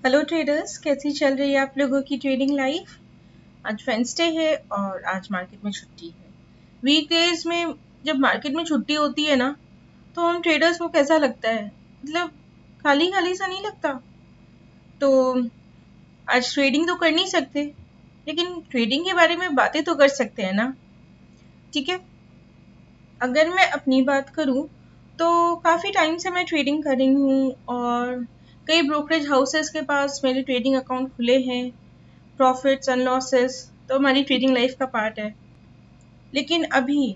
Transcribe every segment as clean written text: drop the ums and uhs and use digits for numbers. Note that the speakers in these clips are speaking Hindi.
हेलो ट्रेडर्स, कैसी चल रही है आप लोगों की ट्रेडिंग लाइफ। आज वेंसडे है और आज मार्केट में छुट्टी है। वीकडेज में जब मार्केट में छुट्टी होती है ना, तो हम ट्रेडर्स को कैसा लगता है, मतलब खाली खाली सा नहीं लगता। तो आज ट्रेडिंग तो कर नहीं सकते, लेकिन ट्रेडिंग के बारे में बातें तो कर सकते हैं ना। ठीक है, अगर मैं अपनी बात करूं तो काफ़ी टाइम से मैं ट्रेडिंग कर रही हूँ और कई ब्रोकरेज हाउसेस के पास मेरे ट्रेडिंग अकाउंट खुले हैं। प्रॉफिट्स एंड लॉसेस तो हमारी ट्रेडिंग लाइफ का पार्ट है। लेकिन अभी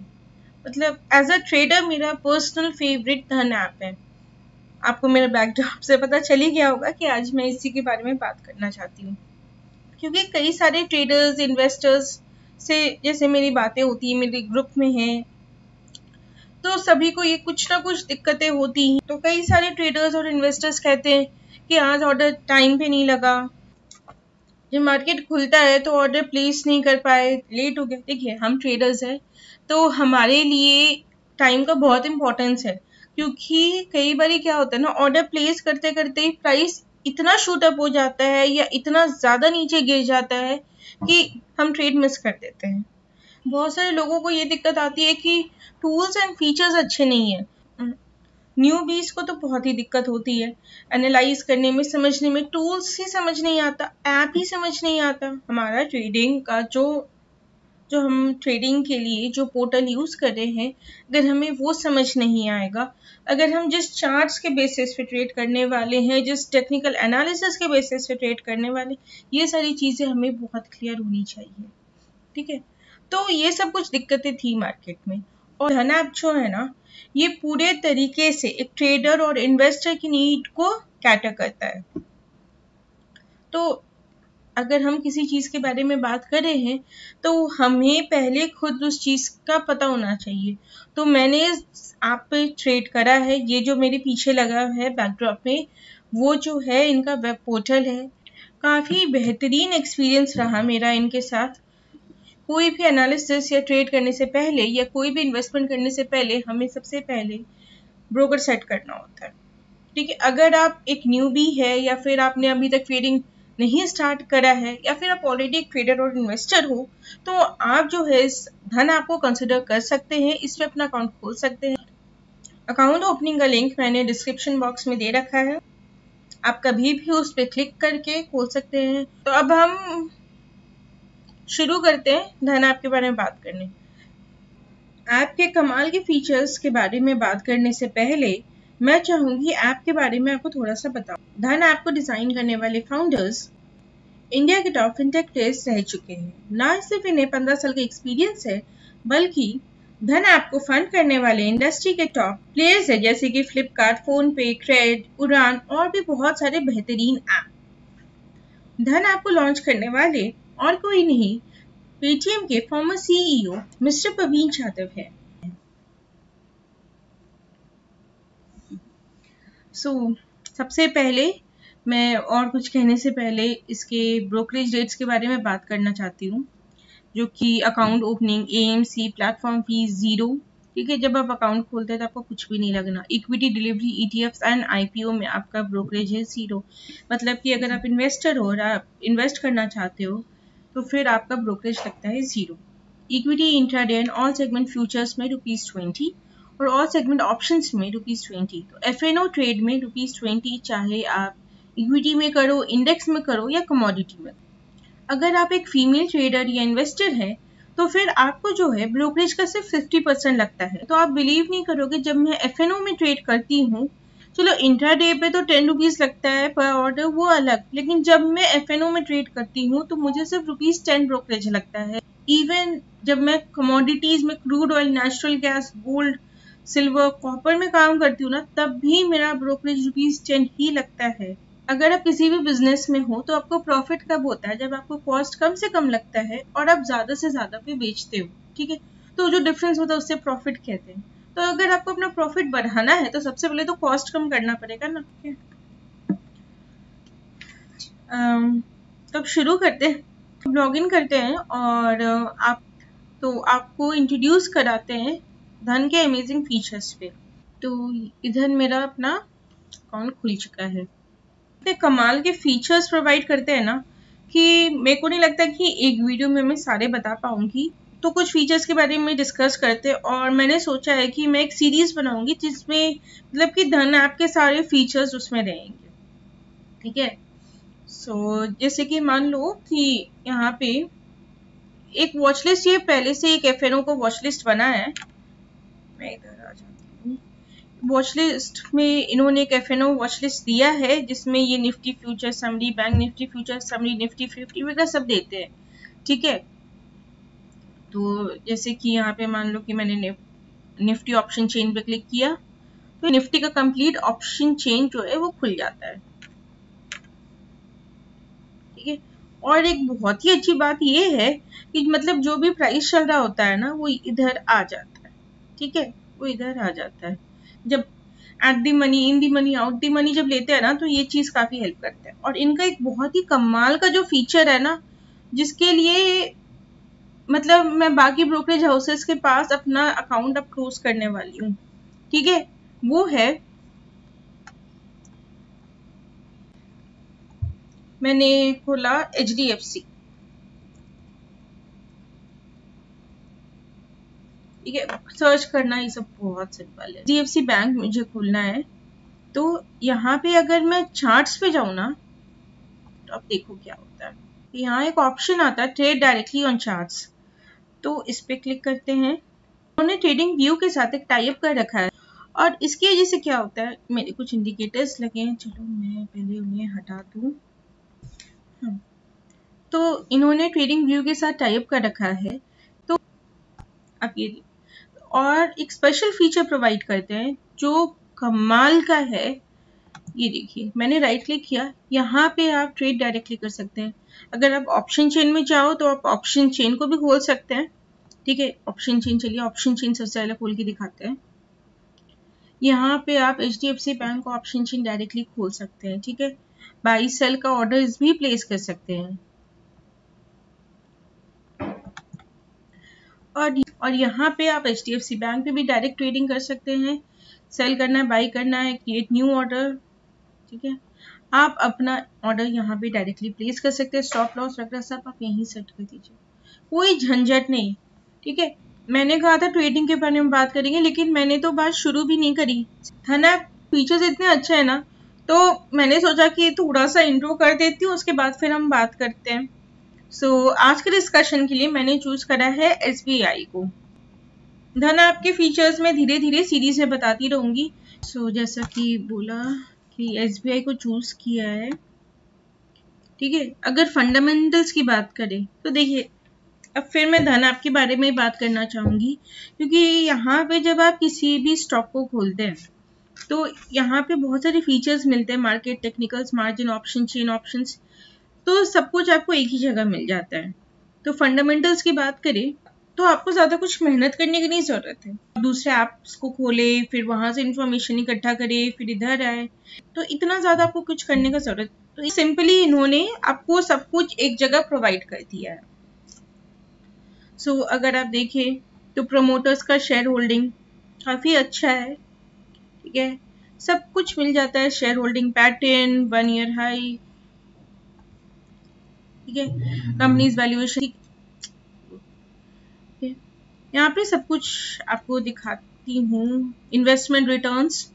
मतलब एज अ ट्रेडर मेरा पर्सनल फेवरेट धन ऐप है। आपको मेरे बैकड्रॉप से पता चल ही गया होगा कि आज मैं इसी के बारे में बात करना चाहती हूँ, क्योंकि कई सारे ट्रेडर्स इन्वेस्टर्स से जैसे मेरी बातें होती है, मेरे ग्रुप में हैं, तो सभी को ये कुछ ना कुछ दिक्कतें होती हैं। तो कई सारे ट्रेडर्स और इन्वेस्टर्स कहते हैं कि आज ऑर्डर टाइम पे नहीं लगा, जब मार्केट खुलता है तो ऑर्डर प्लेस नहीं कर पाए, लेट हो गया। देखिए, हम ट्रेडर्स हैं तो हमारे लिए टाइम का बहुत इंपॉर्टेंस है, क्योंकि कई बार क्या होता है ना, ऑर्डर प्लेस करते करते ही प्राइस इतना शूट अप हो जाता है या इतना ज़्यादा नीचे गिर जाता है कि हम ट्रेड मिस कर देते हैं। बहुत सारे लोगों को ये दिक्कत आती है कि टूल्स एंड फीचर्स अच्छे नहीं है। न्यू बीज को तो बहुत ही दिक्कत होती है एनालाइज करने में, समझने में। टूल्स ही समझ नहीं आता, ऐप ही समझ नहीं आता। हमारा ट्रेडिंग का जो जो हम ट्रेडिंग के लिए जो पोर्टल यूज कर रहे हैं, अगर हमें वो समझ नहीं आएगा, अगर हम जिस चार्ट्स के बेसिस पे ट्रेड करने वाले हैं, जिस टेक्निकल एनालिसिस के बेसिस पे ट्रेड करने वाले, ये सारी चीजें हमें बहुत क्लियर होनी चाहिए। ठीक है, तो ये सब कुछ दिक्कतें थी मार्केट में। और धन ऐप जो है ना, ये पूरे तरीके से एक ट्रेडर और इन्वेस्टर की नीड को कैटर करता है। तो अगर हम किसी चीज के बारे में बात कर रहे हैं तो हमें पहले खुद उस चीज का पता होना चाहिए। तो मैंने ऐप पे ट्रेड करा है, ये जो मेरे पीछे लगा है बैकड्रॉप में, वो जो है इनका वेब पोर्टल है। काफी बेहतरीन एक्सपीरियंस रहा मेरा इनके साथ। कोई भी एनालिसिस या ट्रेड करने से पहले या कोई भी इन्वेस्टमेंट करने से पहले हमें सबसे पहले ब्रोकर सेट करना होता है। ठीक है, अगर आप एक न्यूबी है या फिर आपने अभी तक ट्रेडिंग नहीं स्टार्ट करा है या फिर आप ऑलरेडी एक ट्रेडर और इन्वेस्टर हो, तो आप जो है इस धन ऐप को कंसिडर कर सकते हैं, इस पे अपना अकाउंट खोल सकते हैं। अकाउंट ओपनिंग का लिंक मैंने डिस्क्रिप्शन बॉक्स में दे रखा है, आप कभी भी उस पर क्लिक करके खोल सकते हैं। तो अब हम शुरू करते हैं धन ऐप के बारे में बात करने। ऐप के कमाल के फीचर्स के बारे में बात करने से पहले मैं चाहूंगी ऐप के बारे में आपको थोड़ा सा बताऊं। धन ऐप को डिजाइन करने वाले फाउंडर्स इंडिया के टॉप फिनटेक प्लेयर्स रह चुके हैं। ना सिर्फ इन्हें 15 साल का एक्सपीरियंस है, बल्कि धन ऐप को फंड करने वाले इंडस्ट्री के टॉप प्लेयर्स है, जैसे कि फ्लिपकार्ट, फोन पे, क्रेड, उड़ान और भी बहुत सारे बेहतरीन ऐप। धन ऐप को लॉन्च करने वाले और कोई नहीं, पेटीएम के former CEO mister Praveen Yadav है। सबसे पहले मैं और कुछ कहने से पहले इसके ब्रोकरेज रेट्स के बारे में बात करना चाहती हूँ, जो कि account opening, AMC, platform fees 0। ठीक है, जब आप अकाउंट खोलते हैं तो आपको कुछ भी नहीं लगना। Equity, delivery, ETFs and IPO में आपका ब्रोकरेज है 0। मतलब कि अगर आप इन्वेस्टर हो और आप इन्वेस्ट करना चाहते हो तो फिर आपका ब्रोकरेज लगता है 0। Equity, intraday and all segment futures में ₹20 और ऑल सेगमेंट ऑप्शंस में ₹20। तो एफएनओ ट्रेड में ₹20, चाहे आप इक्विटी में करो, इंडेक्स में करो या कमोडिटी में। अगर आप एक फीमेल ट्रेडर या इन्वेस्टर हैं तो फिर आपको जो है ब्रोकरेज का सिर्फ 50% लगता है। तो आप बिलीव नहीं करोगे, जब मैं एफएनओ में ट्रेड करती हूँ, चलो इंट्राडे पे तो ₹10 लगता है पर ऑर्डर, वो अलग, लेकिन जब मैं एफएनओ में ट्रेड करती हूँ तो मुझे सिर्फ ₹10 ब्रोकरेज लगता है। इवन जब मैं कमोडिटीज में crude oil, natural gas, gold, silver, copper में काम करती हूँ ना, तब भी मेरा ब्रोकरेज ₹10 ही लगता है। अगर आप किसी भी बिजनेस में हो तो आपको प्रॉफिट कब होता है? जब आपको कॉस्ट कम से कम लगता है और आप ज्यादा से ज्यादा पे बेचते हो। ठीक है, तो जो डिफरेंस होता है उससे प्रॉफिट कहते हैं। तो अगर आपको अपना प्रॉफिट बढ़ाना है तो सबसे पहले तो कॉस्ट कम करना पड़ेगा ना। तब शुरू करते हैं, लॉग इन करते हैं और आपको इंट्रोड्यूस कराते हैं धन के अमेजिंग फीचर्स पे। तो इधर मेरा अपना अकाउंट खुल चुका है। इतने कमाल के फीचर्स प्रोवाइड करते हैं ना कि मेरे को नहीं लगता कि एक वीडियो में मैं सारे बता पाऊंगी। तो कुछ फीचर्स के बारे में डिस्कस करते हैं और मैंने सोचा है कि मैं एक सीरीज बनाऊंगी जिसमें मतलब कि धन ऐप के सारे फीचर्स उसमें रहेंगे। ठीक है, सो जैसे कि मान लो कि यहाँ पे एक वॉच लिस्ट, ये पहले से एक एफएनओ को वॉच लिस्ट बना है। मैं इधर आ जाती हूँ। वॉच लिस्ट में इन्होंने एक एफएनओ वॉच लिस्ट दिया है जिसमें ये Nifty future summary, bank Nifty future summary, Nifty 50 वगैरह सब देते हैं। ठीक है, तो जैसे कि यहाँ पे मान लो कि मैंने निफ्टी ऑप्शन चेन पे क्लिक किया तो निफ्टी का कंप्लीट ऑप्शन चेन जो है वो खुल जाता है। ठीक है, और एक बहुत ही अच्छी बात ये है कि मतलब जो भी प्राइस चल रहा होता है ना वो इधर आ जाता है। ठीक है, वो इधर आ जाता है। जब at the money, in the money, out the money जब लेते हैं ना तो ये चीज काफी हेल्प करता है। और इनका एक बहुत ही कमाल का जो फीचर है ना, जिसके लिए मतलब मैं बाकी ब्रोकरेज हाउसेस के पास अपना अकाउंट अब क्लोज करने वाली हूँ। ठीक है, वो है मैंने खोला HDFC। ठीक है, सर्च करना ये सब बहुत सिंपल है। HDFC बैंक मुझे खोलना है तो यहाँ पे अगर मैं चार्ट्स पे जाऊँ ना तो अब देखो क्या होता है। यहाँ एक ऑप्शन आता है ट्रेड डायरेक्टली ऑन चार्ट्स, तो इस पे क्लिक करते हैं। उन्होंने ट्रेडिंग व्यू के साथ एक टाई अप कर रखा है और इसकी वजह से क्या होता है, मेरे कुछ इंडिकेटर्स लगे हैं, चलो मैं पहले उन्हें हटा दूं। तो इन्होंने ट्रेडिंग व्यू के साथ टाई अप कर रखा है। तो अब ये और एक स्पेशल फीचर प्रोवाइड करते हैं जो कमाल का है। ये देखिए, मैंने राइट क्लिक किया, यहाँ पे आप ट्रेड डायरेक्टली कर सकते हैं। अगर आप ऑप्शन चेन में जाओ तो आप ऑप्शन चेन को भी खोल सकते हैं। ठीक है, ऑप्शन चेन, चलिए ऑप्शन चेन सबसे पहले खोल के दिखाते हैं। यहाँ पे आप HDFC बैंक का ऑप्शन चेन डायरेक्टली खोल सकते हैं। ठीक है, बाई सेल का ऑर्डर भी प्लेस कर सकते हैं। और यहाँ पे आप HDFC बैंक पे भी डायरेक्ट ट्रेडिंग कर सकते हैं। सेल करना है, बाई करना है, क्रिएट न्यू ऑर्डर। ठीक है, आप अपना ऑर्डर यहाँ पे डायरेक्टली प्लेस कर सकते हैं। स्टॉप लॉस वगैरह सब आप यहीं सेट कर दीजिए, कोई झंझट नहीं। ठीक है, मैंने कहा था ट्रेडिंग के बारे में बात करेंगे, लेकिन मैंने तो बात शुरू भी नहीं करी है ना। फीचर्स इतने अच्छे हैं ना, तो मैंने सोचा कि थोड़ा सा इंट्रो कर देती हूँ, उसके बाद फिर हम बात करते हैं। आज के डिस्कशन के लिए मैंने चूज करा है SBI को। धन आपके फीचर्स में धीरे धीरे सीरीज में बताती रहूंगी। जैसा कि बोला कि SBI को चूज किया है। ठीक है, अगर फंडामेंटल्स की बात करें तो देखिए, अब फिर मैं धन ऐप के बारे में बात करना चाहूंगी, क्योंकि यहाँ पे जब आप किसी भी स्टॉक को खोलते हैं तो यहाँ पे बहुत सारे फीचर्स मिलते हैं, market technicals, margin, option chain, options, तो सब कुछ आपको एक ही जगह मिल जाता है। तो फंडामेंटल्स की बात करें तो आपको ज्यादा कुछ मेहनत करने की नहीं जरूरत है। दूसरे ऐप्स को खोले, फिर वहां से इंफॉर्मेशन इकट्ठा करे, फिर इधर आए, तो इतना ज्यादा आपको कुछ करने का जरूरत। तो सिंपली इन्होंने आपको सब कुछ एक जगह प्रोवाइड कर दिया है। अगर आप देखें तो प्रमोटर्स का शेयर होल्डिंग काफी अच्छा है। ठीक है, सब कुछ मिल जाता है, share holding pattern, 1 year high. ठीक है, कंपनीज वैल्यूएशन, यहाँ पे सब कुछ आपको दिखाती हूँ। इन्वेस्टमेंट रिटर्न्स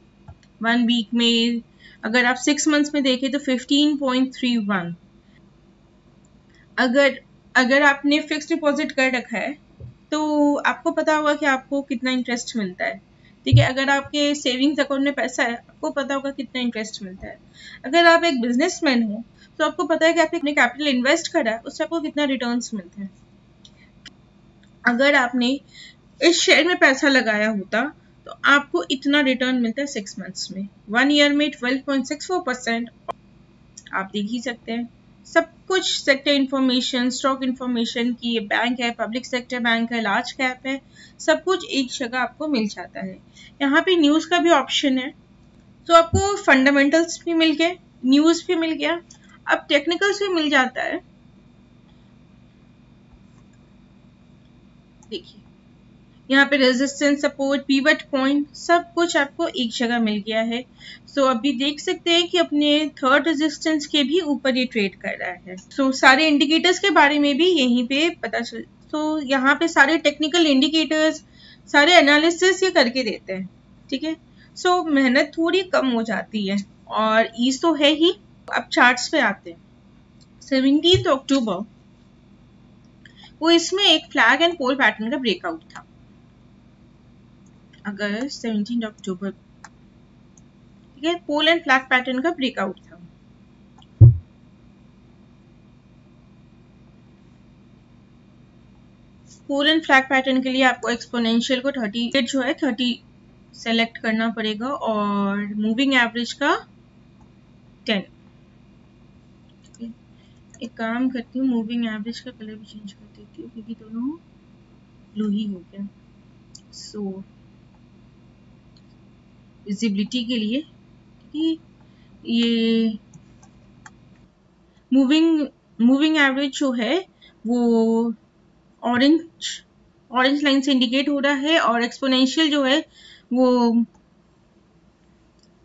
1 वीक में, अगर आप 6 मंथ्स में देखें तो 15.31। अगर आपने फिक्स डिपॉजिट कर रखा है तो आपको पता होगा कि आपको कितना इंटरेस्ट मिलता है। ठीक है, अगर आपके सेविंग्स अकाउंट में पैसा है, आपको पता होगा कितना इंटरेस्ट मिलता है। अगर आप एक बिजनेसमैन हो तो आपको पता है कि आपने कैपिटल इन्वेस्ट करा है, उससे आपको कितना रिटर्न्स मिलते हैं। अगर आपने इस शेयर में पैसा लगाया होता तो आपको इतना रिटर्न मिलता है 6 मंथ्स में। 1 ईयर में 12.64%। आप देख ही सकते हैं सब कुछ। सेक्टर इंफॉर्मेशन, स्टॉक इंफॉर्मेशन की, ये बैंक है, पब्लिक सेक्टर बैंक है, लार्ज कैप है, सब कुछ एक जगह आपको मिल जाता है। यहाँ पे न्यूज का भी ऑप्शन है, तो आपको फंडामेंटल्स भी मिल गए, न्यूज भी मिल गया, अब टेक्निकल्स भी मिल जाता है। देखिए यहाँ पे रेजिस्टेंस, सपोर्ट, पिवट पॉइंट सब कुछ आपको एक जगह मिल गया है। सो अभी देख सकते हैं कि अपने थर्ड रेजिस्टेंस के भी ऊपर ये ट्रेड कर रहा है। सो सारे इंडिकेटर्स के बारे में भी यहीं पे पता चल, तो यहाँ पे सारे टेक्निकल इंडिकेटर्स, सारे एनालिसिस ये करके देते हैं, ठीक है। सो मेहनत थोड़ी कम हो जाती है और ईज तो है ही। अब चार्ट्स पे आते हैं। 17 अक्टूबर वो इसमें एक फ्लैग एंड पोल पैटर्न का ब्रेकआउट था। अगर 17 अक्टूबर, ठीक है, पोल एंड फ्लैग पैटर्न का ब्रेकआउट था। पोल एंड फ्लैग पैटर्न के लिए आपको एक्सपोनेंशियल को 30 जो है 30 सेलेक्ट करना पड़ेगा और मूविंग एवरेज का 10। एक काम करती हूँ, मूविंग एवरेज का कलर भी चेंज कर देती हूँ क्योंकि दोनों ब्लू ही हो गया। सो विजिबिलिटी के लिए कि ये मूविंग एवरेज जो है वो ऑरेंज लाइन से इंडिकेट हो रहा है और एक्सपोनेंशियल जो है वो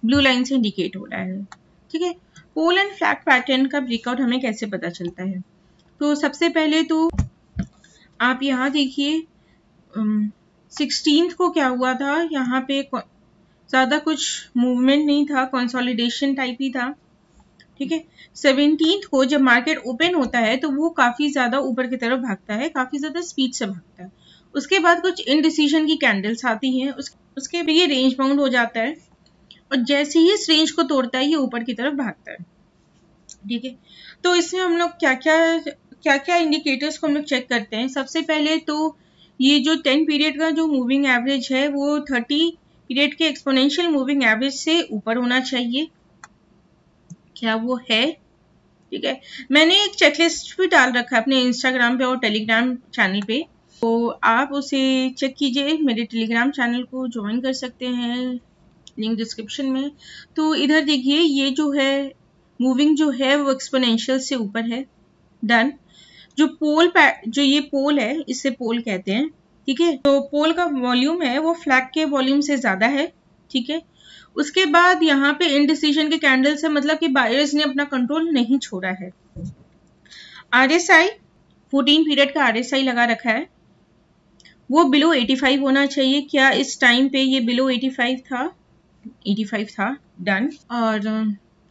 ब्लू लाइन से इंडिकेट हो रहा है, ठीक है। पोल एंड फ्लैग पैटर्न का ब्रेकआउट हमें कैसे पता चलता है? तो सबसे पहले तो आप यहाँ देखिए 16th को क्या हुआ था, यहाँ पे ज्यादा कुछ मूवमेंट नहीं था, कंसोलिडेशन टाइप ही था, ठीक है। 17th को जब मार्केट ओपन होता है तो वो काफी ज्यादा ऊपर की तरफ भागता है, काफी ज्यादा स्पीड से भागता है। उसके बाद कुछ इनडिसीजन की कैंडल्स आती हैं, उसके भी ये रेंज बाउंड हो जाता है और जैसे ही इस रेंज को तोड़ता है ये ऊपर की तरफ भागता है, ठीक है। तो इसमें हम लोग क्या क्या इंडिकेटर्स को हम लोग चेक करते हैं। सबसे पहले तो ये जो 10 पीरियड का जो मूविंग एवरेज है वो 30 पीरियड के एक्सपोनेंशियल मूविंग एवरेज से ऊपर होना चाहिए, क्या वो है, ठीक है। मैंने एक चेकलिस्ट भी डाल रखा है अपने इंस्टाग्राम पे और टेलीग्राम चैनल पे, तो आप उसे चेक कीजिए। मेरे टेलीग्राम चैनल को ज्वाइन कर सकते हैं, लिंक डिस्क्रिप्शन में। तो इधर देखिए ये जो है मूविंग जो है वो एक्सपोनेंशियल से ऊपर है, डन। जो ये पोल है इसे पोल कहते हैं, ठीक है। तो पोल का वॉल्यूम है वो फ्लैग के वॉल्यूम से ज्यादा है, ठीक है। उसके बाद यहाँ पे इनडिसीजन के कैंडल्स है, मतलब कि बायर्स ने अपना कंट्रोल नहीं छोड़ा है। आरएसआई 14 पीरियड का आरएसआई लगा रखा है, वो बिलो 85 होना चाहिए। क्या इस टाइम पे ये बिलो 85 था? 85 था, डन। और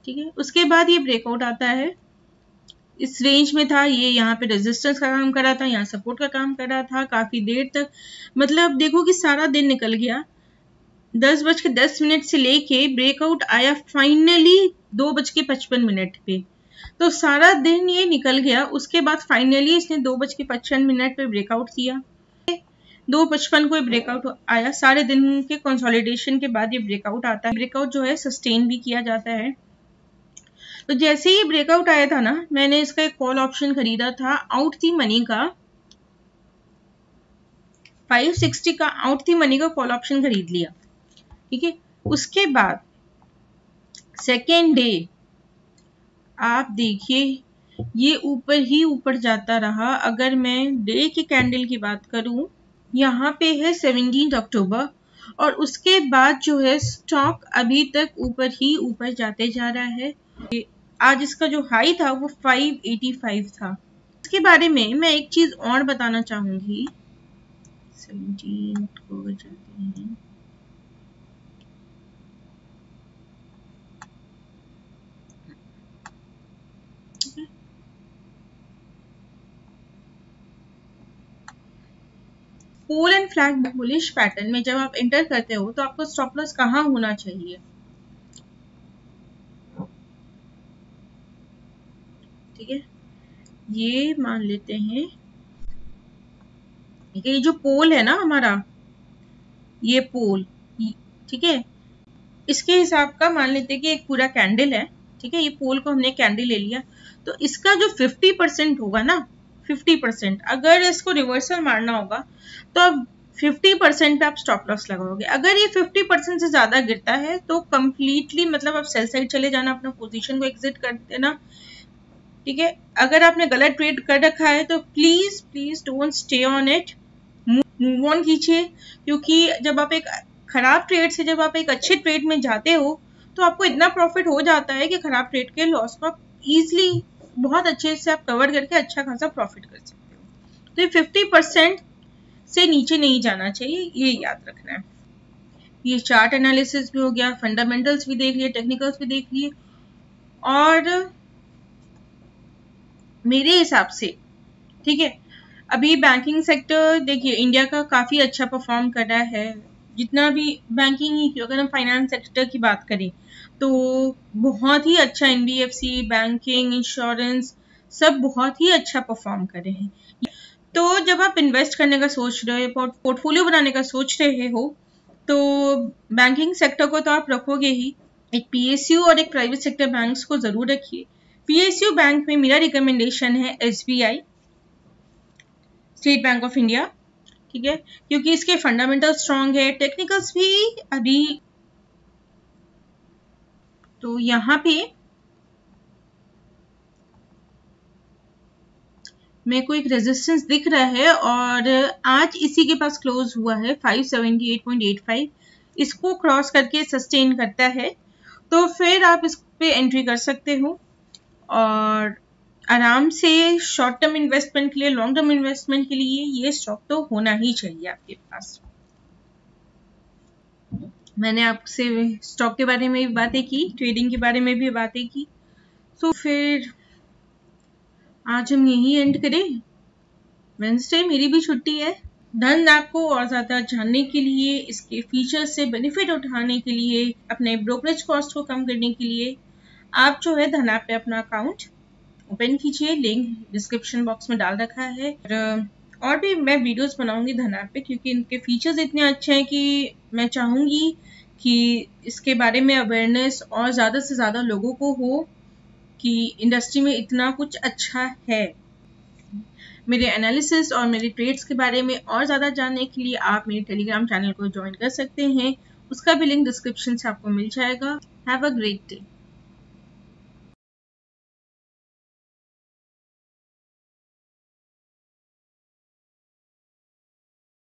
ठीक है, उसके बाद ये ब्रेकआउट आता है, इस रेंज में था, ये यहाँ पे रेजिस्टेंस का काम कर रहा था, यहाँ सपोर्ट का काम कर रहा था काफी देर तक। मतलब देखो कि सारा दिन निकल गया, 10:10 से लेके ब्रेकआउट आया फाइनली 2:55 पे, तो सारा दिन ये निकल गया। उसके बाद फाइनली इसने 2:55 पे ब्रेकआउट किया, 2:55 को ब्रेकआउट आया। सारे दिन के कंसोलिडेशन के बाद ये ब्रेकआउट आता है। ब्रेकआउट जो है सस्टेन भी किया जाता है। तो जैसे ही ब्रेकआउट आया था ना, मैंने इसका एक कॉल ऑप्शन खरीदा था, आउट थी मनी का 560 का आउट थी मनी का कॉल ऑप्शन खरीद लिया, ठीक है। उसके बाद सेकेंड डे आप देखिए ये ऊपर ही ऊपर जाता रहा। अगर मैं डे की कैंडल की बात करूं, यहाँ पे है 17 अक्टूबर और उसके बाद जो है स्टॉक अभी तक ऊपर ही ऊपर जाते जा रहा है। आज इसका जो हाई था वो 585 था। इसके बारे में मैं एक चीज और बताना चाहूंगी। 17 अक्टूबर जाते हैं, pole and flag bullish pattern में जब आप एंटर करते हो तो आपको स्टॉप लॉस कहाँ होना चाहिए, ठीक है। ये मान लेते हैं ये जो पोल है ना हमारा, ये पोल, ठीक है, इसके हिसाब का मान लेते हैं कि एक पूरा कैंडल है, ठीक है। ये पोल को हमने कैंडल ले लिया, तो इसका जो 50% होगा ना, 50%, अगर इसको रिवर्सल मारना होगा तो अब 50% पे आप स्टॉप लॉस लगाओगे। अगर ये 50% से ज्यादा गिरता है तो कंप्लीटली मतलब आप सेल साइड चले जाना, अपना पोजीशन को एग्जिट कर देना, ठीक है। अगर आपने गलत ट्रेड कर रखा है तो please please don't stay on it, move on कीजिए, क्योंकि जब आप एक खराब ट्रेड से जब आप एक अच्छे ट्रेड में जाते हो तो आपको इतना प्रॉफिट हो जाता है कि खराब ट्रेड के लॉस को आप इजिली बहुत अच्छे से आप कवर करके अच्छा खासा प्रॉफिट कर सकते हो। तो ये 50% से नीचे नहीं जाना चाहिए, ये याद रखना है। ये चार्ट एनालिसिस भी हो गया, फंडामेंटल्स भी देख लिए, टेक्निकल्स भी देख लिए, और मेरे हिसाब से ठीक है अभी बैंकिंग सेक्टर देखिए इंडिया का काफी अच्छा परफॉर्म कर रहा है। जितना भी बैंकिंग ही, अगर हम फाइनेंस सेक्टर की बात करें तो बहुत ही अच्छा, एनबीएफसी, बैंकिंग, इंश्योरेंस सब बहुत ही अच्छा परफॉर्म कर रहे हैं। तो जब आप इन्वेस्ट करने का सोच रहे हो, पोर्टफोलियो बनाने का सोच रहे हो, तो बैंकिंग सेक्टर को तो आप रखोगे ही, एक पीएसयू और एक प्राइवेट सेक्टर बैंक्स को जरूर रखिए। पीएसयू बैंक में मेरा रिकमेंडेशन है SBI, state bank of India, ठीक है, क्योंकि इसके फंडामेंटल स्ट्रांग है, टेक्निकल्स भी अभी। तो यहाँ पे मेरे को एक रेजिस्टेंस दिख रहा है और आज इसी के पास क्लोज हुआ है 578.85। इसको क्रॉस करके सस्टेन करता है तो फिर आप इस पे एंट्री कर सकते हो और आराम से शॉर्ट टर्म इन्वेस्टमेंट के लिए, लॉन्ग टर्म इन्वेस्टमेंट के लिए ये स्टॉक तो होना ही चाहिए आपके पास। मैंने आपसे स्टॉक के बारे में भी बातें की, ट्रेडिंग के बारे में भी बातें की, तो फिर आज हम यही एंड करें। वेडनेसडे मेरी भी छुट्टी है। धन ऐप को और ज्यादा जानने के लिए, इसके फीचर्स से बेनिफिट उठाने के लिए, अपने ब्रोकरेज कॉस्ट को कम करने के लिए आप जो है धन ऐप पे अपना अकाउंट ओपन कीजिए। लिंक डिस्क्रिप्शन बॉक्स में डाल रखा है। और भी मैं वीडियोस बनाऊंगी धन ऐप पे, क्योंकि इनके फीचर्स इतने अच्छे हैं कि मैं चाहूंगी कि इसके बारे में अवेयरनेस और ज़्यादा से ज़्यादा लोगों को हो कि इंडस्ट्री में इतना कुछ अच्छा है। मेरे एनालिसिस और मेरे ट्रेड्स के बारे में और ज़्यादा जानने के लिए आप मेरे टेलीग्राम चैनल को ज्वाइन कर सकते हैं, उसका भी लिंक डिस्क्रिप्शन से आपको मिल जाएगा। Have a great day.